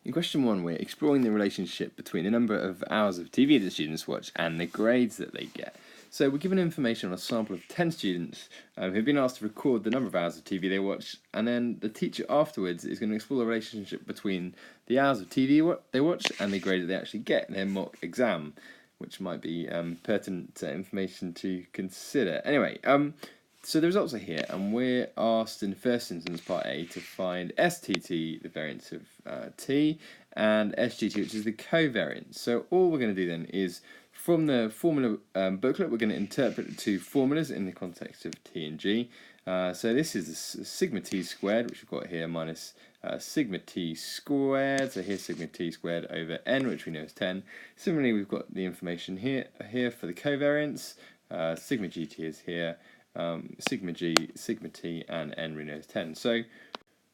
In question 1, we're exploring the relationship between the number of hours of TV that students watch and the grades that they get. So we're given information on a sample of 10 students who've been asked to record the number of hours of TV they watch, and then the teacher afterwards is going to explore the relationship between the hours of TV they watch and the grade that they actually get in their mock exam, which might be pertinent information to consider. Anyway, so the results are here, and we're asked in the first instance, part A, to find STT, the variance of T, and SGT, which is the covariance. So all we're going to do then is, from the formula booklet, we're going to interpret the two formulas in the context of T and G. So this is sigma T squared, which we've got here, minus sigma T squared. So here's sigma T squared over N, which we know is 10. Similarly, we've got the information here for the covariance. Sigma GT is here. Sigma G, sigma T, and N we know is 10. So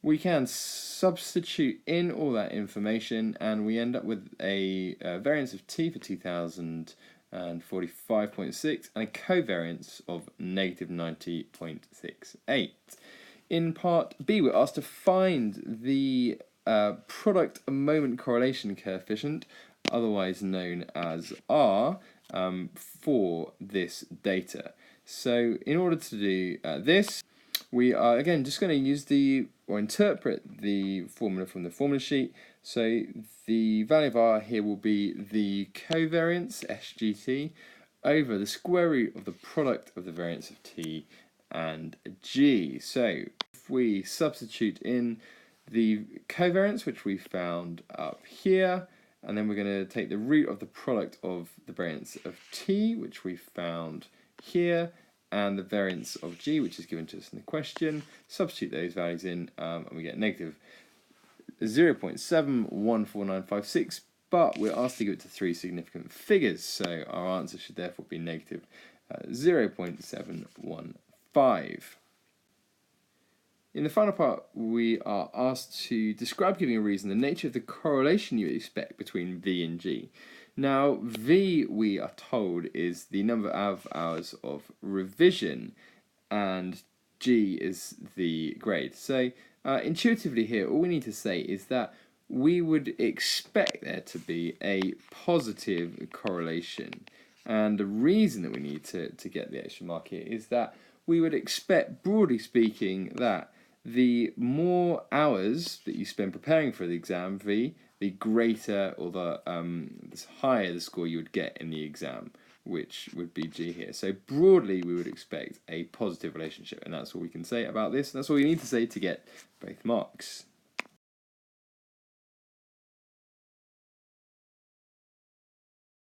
we can substitute in all that information, and we end up with a variance of T for 2045.6 and a covariance of negative 90.68. In part B, we're asked to find the product moment correlation coefficient, otherwise known as R, for this data. So in order to do this, we are again just going to use interpret the formula from the formula sheet. So the value of R here will be the covariance, SGT, over the square root of the product of the variance of T and G. So if we substitute in the covariance, which we found up here, and then we're going to take the root of the product of the variance of T, which we found here, and the variance of G, which is given to us in the question, substitute those values in, and we get negative 0.714956, but we're asked to give it to three significant figures, so our answer should therefore be negative 0.715. In the final part, we are asked to describe, giving a reason, the nature of the correlation you expect between V and G. Now, V, we are told, is the number of hours of revision, and G is the grade. So, intuitively here, all we need to say is that we would expect there to be a positive correlation. And the reason that we need to get the extra mark here is that we would expect, broadly speaking, that the more hours that you spend preparing for the exam, V, the greater or the higher the score you would get in the exam, which would be G here. So broadly, we would expect a positive relationship, and that's all we can say about this. And that's all you need to say to get both marks.